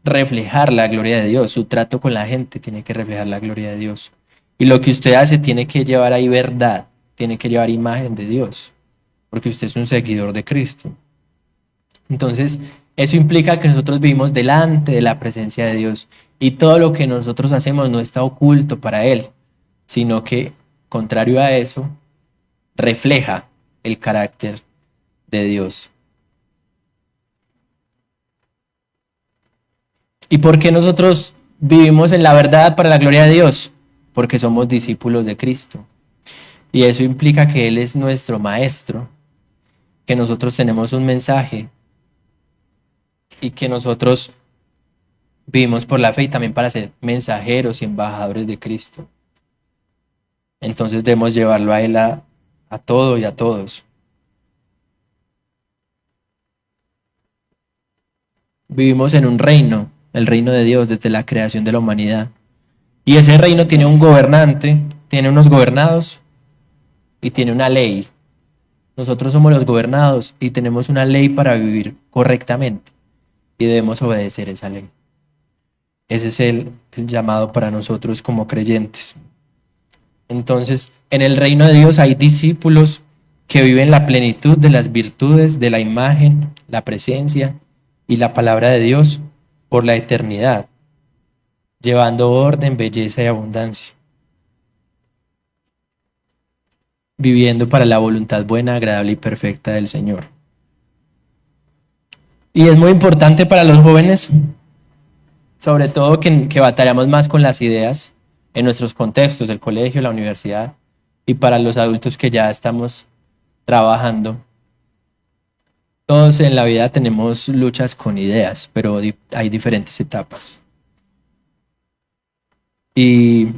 reflejar la gloria de Dios. Su trato con la gente tiene que reflejar la gloria de Dios. Y lo que usted hace tiene que llevar ahí verdad, tiene que llevar imagen de Dios, porque usted es un seguidor de Cristo. Entonces, eso implica que nosotros vivimos delante de la presencia de Dios y todo lo que nosotros hacemos no está oculto para Él, sino que, contrario a eso, refleja el carácter de Dios. ¿Y por qué nosotros vivimos en la verdad para la gloria de Dios? Porque somos discípulos de Cristo. Y eso implica que Él es nuestro maestro, que nosotros tenemos un mensaje y que nosotros vivimos por la fe y también para ser mensajeros y embajadores de Cristo. Entonces debemos llevarlo a Él a todo y a todos. Vivimos en un reino, el reino de Dios desde la creación de la humanidad. Y ese reino tiene un gobernante, tiene unos gobernados y tiene una ley. Nosotros somos los gobernados y tenemos una ley para vivir correctamente y debemos obedecer esa ley. Ese es el llamado para nosotros como creyentes. Entonces, en el reino de Dios hay discípulos que viven la plenitud de las virtudes de la imagen, la presencia y la palabra de Dios por la eternidad, llevando orden, belleza y abundancia, viviendo para la voluntad buena, agradable y perfecta del Señor. Y es muy importante para los jóvenes, sobre todo que batallamos más con las ideas en nuestros contextos, el colegio, la universidad, y para los adultos que ya estamos trabajando. Todos en la vida tenemos luchas con ideas, pero hay diferentes etapas. Y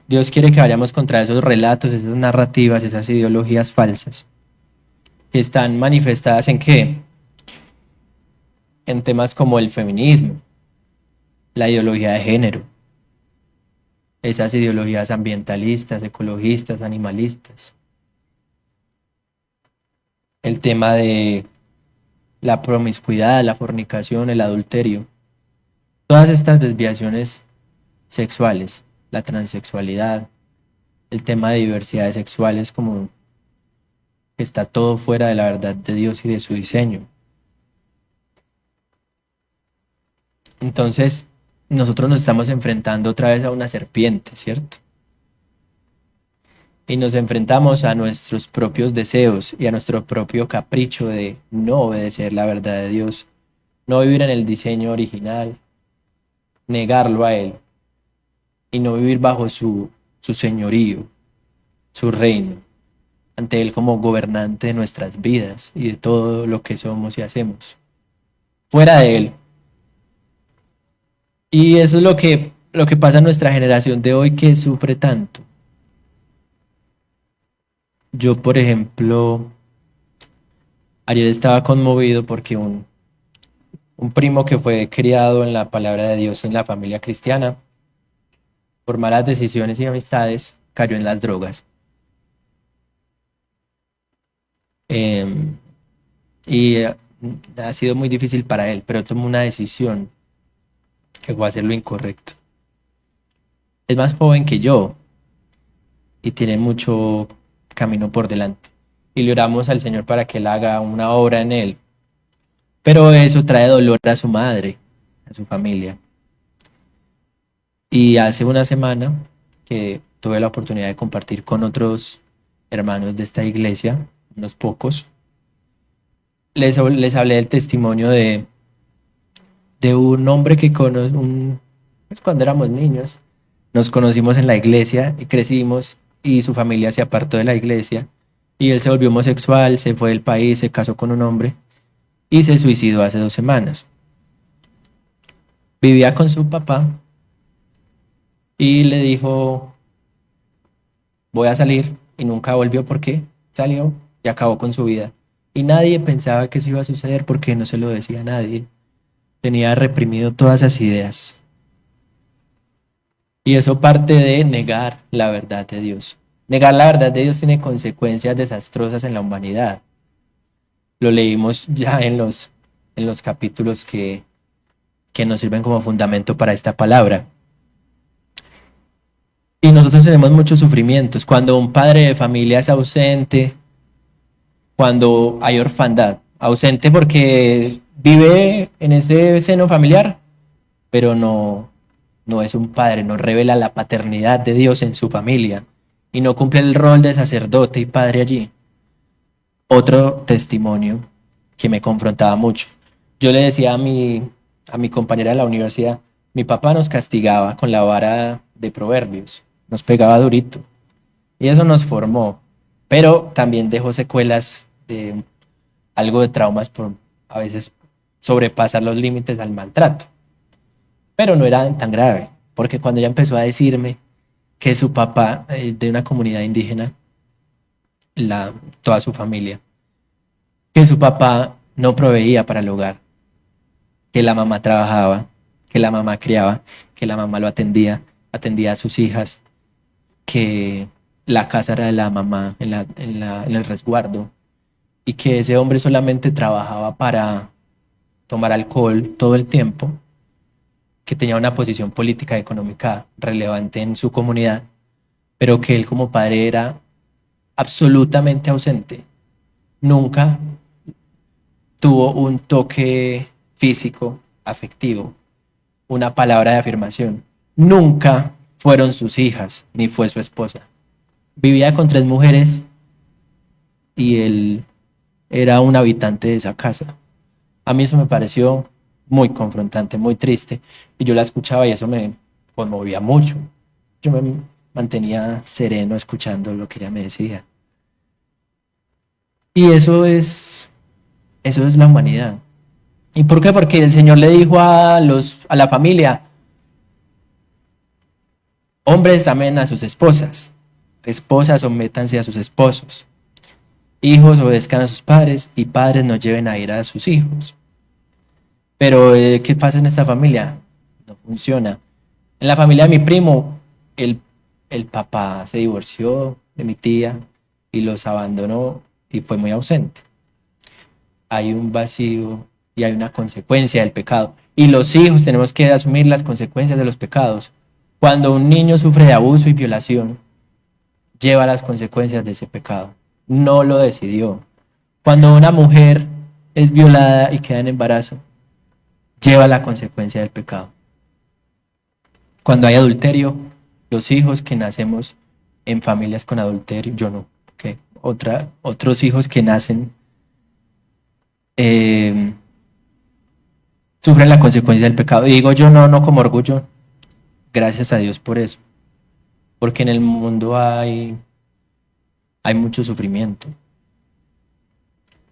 Dios quiere que vayamos contra esos relatos, esas narrativas, esas ideologías falsas que están manifestadas en qué? En temas como el feminismo, la ideología de género, esas ideologías ambientalistas, ecologistas, animalistas, el tema de la promiscuidad, la fornicación, el adulterio, todas estas desviaciones sexuales, la transexualidad, el tema de diversidades sexuales, como que está todo fuera de la verdad de Dios y de su diseño. Entonces, nosotros nos estamos enfrentando otra vez a una serpiente, ¿cierto? Y nos enfrentamos a nuestros propios deseos y a nuestro propio capricho de no obedecer la verdad de Dios, no vivir en el diseño original, negarlo a Él y no vivir bajo su señorío, su reino, ante Él como gobernante de nuestras vidas y de todo lo que somos y hacemos. Fuera de Él. Y eso es lo que pasa en nuestra generación de hoy que sufre tanto. Yo, por ejemplo, ayer estaba conmovido porque un primo que fue criado en la palabra de Dios en la familia cristiana, por malas decisiones y amistades, cayó en las drogas. Eh, y ha sido muy difícil para él, pero tomó una decisión que fue hacer lo incorrecto. Es más joven que yo y tiene mucho camino por delante. Y le oramos al Señor para que Él haga una obra en él. Pero eso trae dolor a su madre, a su familia. Y hace una semana que tuve la oportunidad de compartir con otros hermanos de esta iglesia, unos pocos, les hablé del testimonio de un hombre que pues cuando éramos niños, nos conocimos en la iglesia y crecimos y su familia se apartó de la iglesia y él se volvió homosexual, se fue del país, se casó con un hombre y se suicidó hace 2 semanas. Vivía con su papá y le dijo, voy a salir y nunca volvió porque salió y acabó con su vida. Y nadie pensaba que eso iba a suceder porque no se lo decía a nadie. Tenía reprimido todas esas ideas. Y eso parte de negar la verdad de Dios. Negar la verdad de Dios tiene consecuencias desastrosas en la humanidad. Lo leímos ya en los capítulos que nos sirven como fundamento para esta palabra. Y nosotros tenemos muchos sufrimientos. Cuando un padre de familia es ausente, cuando hay orfandad, ausente porque vive en ese seno familiar, pero no es un padre, no revela la paternidad de Dios en su familia y no cumple el rol de sacerdote y padre allí. Otro testimonio que me confrontaba mucho. Yo le decía a mi compañera de la universidad, mi papá nos castigaba con la vara de proverbios, nos pegaba durito y eso nos formó, pero también dejó secuelas de algo de traumas por a veces sobrepasar los límites al maltrato. Pero no era tan grave, porque cuando ella empezó a decirme que su papá, de una comunidad indígena, toda su familia, que su papá no proveía para el hogar, que la mamá trabajaba, que la mamá criaba, que la mamá lo atendía a sus hijas, que la casa era de la mamá en el resguardo y que ese hombre solamente trabajaba para tomar alcohol todo el tiempo, que tenía una posición política y económica relevante en su comunidad, pero que él como padre era absolutamente ausente. Nunca tuvo un toque físico, afectivo, una palabra de afirmación. Nunca fueron sus hijas, ni fue su esposa. Vivía con 3 mujeres y él era un habitante de esa casa. A mí eso me pareció muy confrontante, muy triste, y yo la escuchaba y eso me conmovía mucho. Yo me mantenía sereno escuchando lo que ella me decía. Y eso es la humanidad. ¿Y por qué? Porque el Señor le dijo a la familia, Hombres, amen a sus esposas. Esposas, sométanse a sus esposos. Hijos, obedezcan a sus padres, y padres, no lleven a ira a sus hijos. Pero, ¿qué pasa en esta familia? No funciona. En la familia de mi primo, el papá se divorció de mi tía y los abandonó y fue muy ausente. Hay un vacío y hay una consecuencia del pecado. Y los hijos tenemos que asumir las consecuencias de los pecados. Cuando un niño sufre de abuso y violación, lleva las consecuencias de ese pecado. No lo decidió. Cuando una mujer es violada y queda en embarazo, lleva la consecuencia del pecado. Cuando hay adulterio, los hijos que nacemos en familias con adulterio, yo no, que otros hijos que nacen sufren la consecuencia del pecado. Y digo yo no como orgullo, gracias a Dios por eso, porque en el mundo hay mucho sufrimiento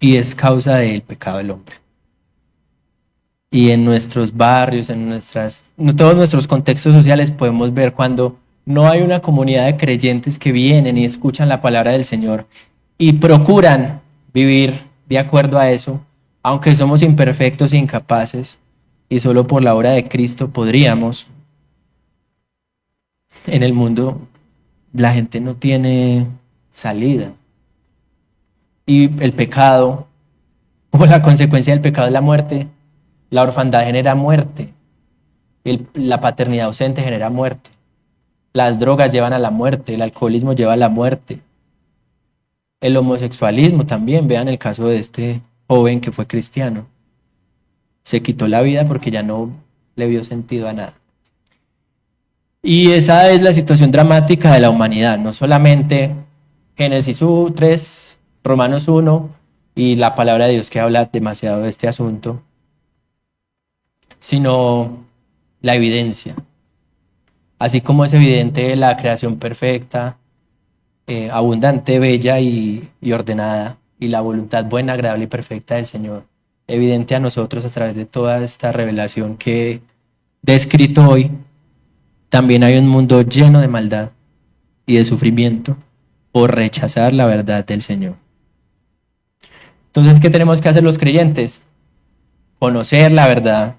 y es causa del pecado del hombre. Y en nuestros barrios, en todos nuestros contextos sociales podemos ver cuando no hay una comunidad de creyentes que vienen y escuchan la palabra del Señor y procuran vivir de acuerdo a eso, aunque somos imperfectos e incapaces y solo por la obra de Cristo podríamos. En el mundo la gente no tiene salida. Y el pecado, como la consecuencia del pecado es la muerte, la orfandad genera muerte, la paternidad ausente genera muerte, las drogas llevan a la muerte, el alcoholismo lleva a la muerte, el homosexualismo también. Vean el caso de este joven que fue cristiano, se quitó la vida porque ya no le vio sentido a nada. Y esa es la situación dramática de la humanidad, no solamente Génesis 3, Romanos 1 y la palabra de Dios que habla demasiado de este asunto, sino la evidencia. Así como es evidente la creación perfecta, abundante, bella y ordenada, y la voluntad buena, agradable y perfecta del Señor, evidente a nosotros a través de toda esta revelación que he descrito hoy, también hay un mundo lleno de maldad y de sufrimiento por rechazar la verdad del Señor. Entonces, ¿qué tenemos que hacer los creyentes? Conocer la verdad,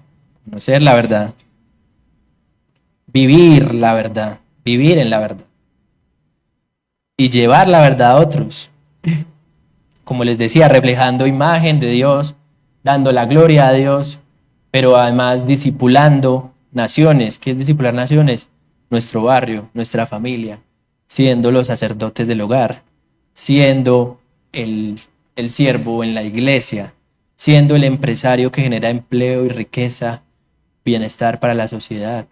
vivir la verdad, vivir en la verdad y llevar la verdad a otros. Como les decía, reflejando imagen de Dios, dando la gloria a Dios, pero además discipulando naciones. ¿Qué es discipular naciones? Nuestro barrio, nuestra familia, siendo los sacerdotes del hogar, siendo el siervo en la iglesia, siendo el empresario que genera empleo y riqueza, bienestar para la sociedad,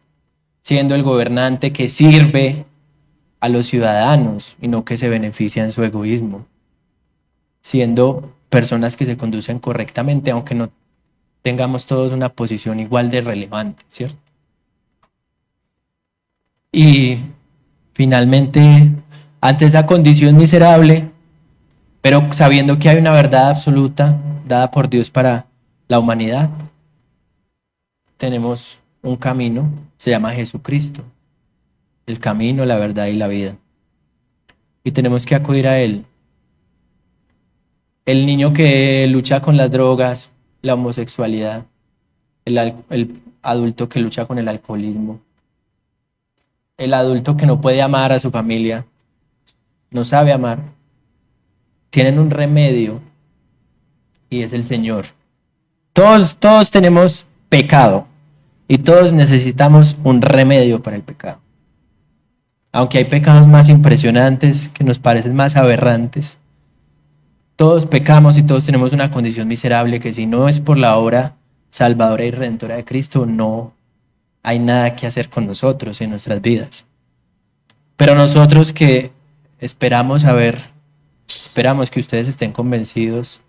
siendo el gobernante que sirve a los ciudadanos y no que se beneficia en su egoísmo, siendo personas que se conducen correctamente, aunque no tengamos todos una posición igual de relevante, ¿cierto? Y finalmente, ante esa condición miserable, pero sabiendo que hay una verdad absoluta dada por Dios para la humanidad, tenemos un camino, se llama Jesucristo, el camino, la verdad y la vida. Y tenemos que acudir a Él. El niño que lucha con las drogas, la homosexualidad, el adulto que lucha con el alcoholismo, el adulto que no puede amar a su familia, no sabe amar, tienen un remedio y es el Señor. Todos tenemos pecado y todos necesitamos un remedio para el pecado. Aunque hay pecados más impresionantes que nos parecen más aberrantes, todos pecamos y todos tenemos una condición miserable que si no es por la obra salvadora y redentora de Cristo, no hay nada que hacer con nosotros en nuestras vidas. Pero nosotros que esperamos que ustedes estén convencidos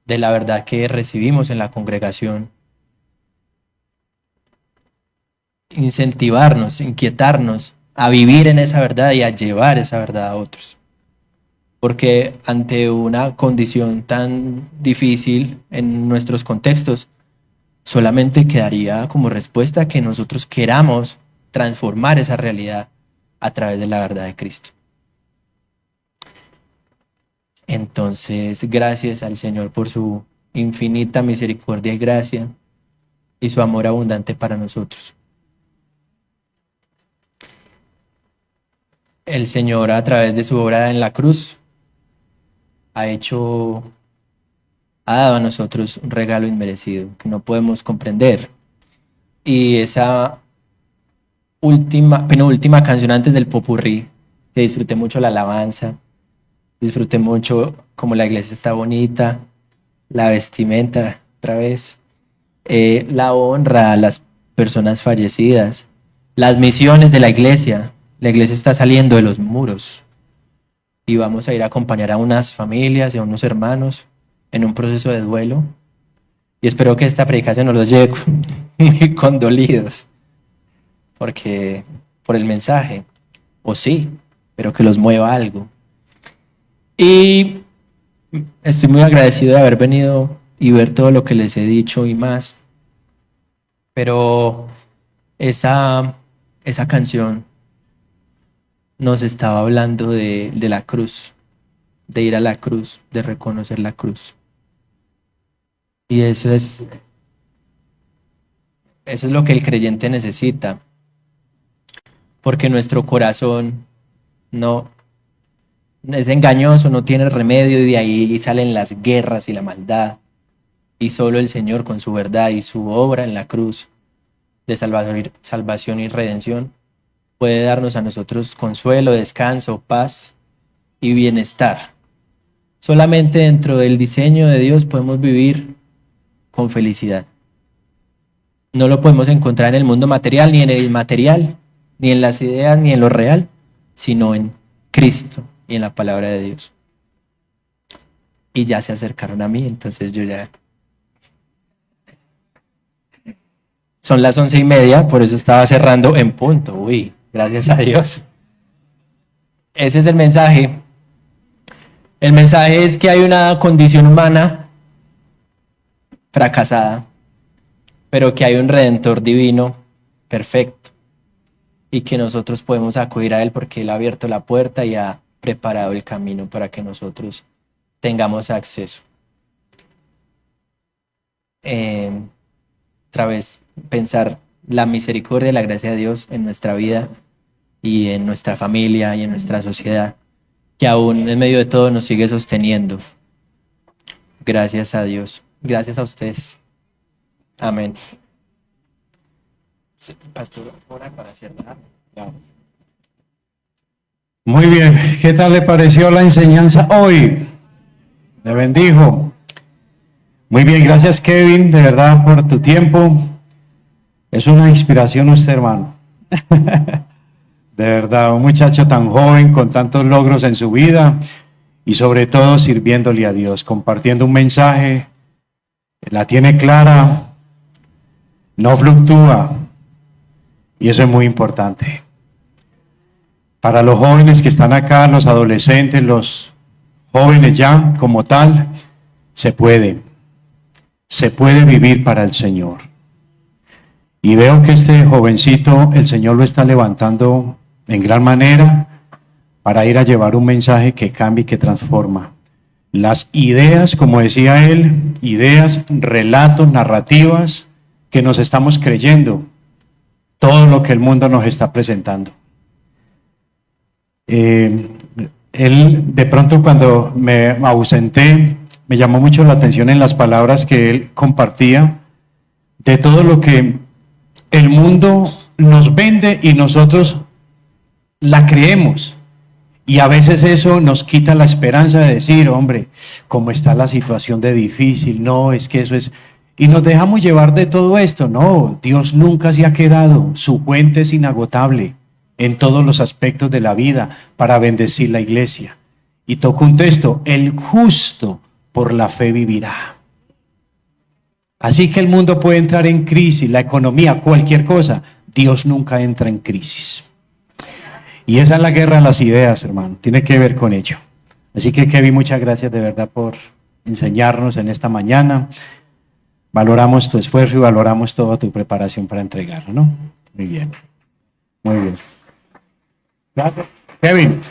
de la verdad que recibimos en la congregación, incentivarnos, inquietarnos a vivir en esa verdad y a llevar esa verdad a otros. Porque ante una condición tan difícil en nuestros contextos, solamente quedaría como respuesta que nosotros queramos transformar esa realidad a través de la verdad de Cristo. Entonces, gracias al Señor por su infinita misericordia y gracia y su amor abundante para nosotros. El Señor, a través de su obra en la cruz, ha dado a nosotros un regalo inmerecido que no podemos comprender. Y esa penúltima canción antes del popurrí, que disfruté mucho la alabanza, disfruté mucho como la iglesia está bonita, la vestimenta, otra vez, la honra a las personas fallecidas, las misiones de la iglesia. La iglesia está saliendo de los muros y vamos a ir a acompañar a unas familias y a unos hermanos en un proceso de duelo. Y espero que esta predicación no los lleve muy condolidos por el mensaje, o sí, pero que los mueva algo. Y estoy muy agradecido de haber venido y ver todo lo que les he dicho y más. Pero esa canción nos estaba hablando de la cruz, de ir a la cruz, de reconocer la cruz. Y eso es lo que el creyente necesita, porque nuestro corazón no es engañoso, no tiene remedio, y de ahí salen las guerras y la maldad. Y solo el Señor, con su verdad y su obra en la cruz de salvación y redención, puede darnos a nosotros consuelo, descanso, paz y bienestar. Solamente dentro del diseño de Dios podemos vivir con felicidad. No lo podemos encontrar en el mundo material, ni en el inmaterial, ni en las ideas, ni en lo real, sino en Cristo y en la palabra de Dios. Y ya se acercaron a mí, entonces yo ya... Son las 11:30, por eso estaba cerrando en punto. Uy, gracias a Dios. Ese es el mensaje. El mensaje es que hay una condición humana fracasada, pero que hay un Redentor divino perfecto y que nosotros podemos acudir a Él porque Él ha abierto la puerta y ha preparado el camino para que nosotros tengamos acceso. Otra vez, pensar la misericordia y la gracia de Dios en nuestra vida y en nuestra familia y en nuestra sociedad, que aún en medio de todo nos sigue sosteniendo. Gracias a Dios. Gracias a ustedes. Amén. Pastor, ora para cerrar. Muy bien, ¿qué tal le pareció la enseñanza hoy? Le bendijo. Muy bien, gracias Kevin, de verdad por tu tiempo. Es una inspiración usted, hermano. De verdad, un muchacho tan joven con tantos logros en su vida y sobre todo sirviéndole a Dios, compartiendo un mensaje, la tiene clara, no fluctúa y eso es muy importante. Para los jóvenes que están acá, los adolescentes, los jóvenes ya como tal, se puede vivir para el Señor. Y veo que este jovencito, el Señor lo está levantando en gran manera para ir a llevar un mensaje que cambia y que transforma. Las ideas, como decía él, ideas, relatos, narrativas que nos estamos creyendo, todo lo que el mundo nos está presentando. Él, de pronto, cuando me ausenté, me llamó mucho la atención en las palabras que él compartía de todo lo que el mundo nos vende y nosotros la creemos. Y a veces eso nos quita la esperanza de decir, hombre, ¿cómo está la situación de difícil? No, es que eso es... Y nos dejamos llevar de todo esto. No, Dios nunca se ha quedado. Su fuente es inagotable en todos los aspectos de la vida para bendecir la iglesia. Y toco un texto, el justo por la fe vivirá. Así que el mundo puede entrar en crisis, la economía, cualquier cosa. Dios nunca entra en crisis. Y esa es la guerra de las ideas, hermano. Tiene que ver con ello. Así que, Kevin, muchas gracias de verdad por enseñarnos en esta mañana. Valoramos tu esfuerzo y valoramos toda tu preparación para entregarlo, ¿no? Muy bien. Muy bien. Gracias. Kevin.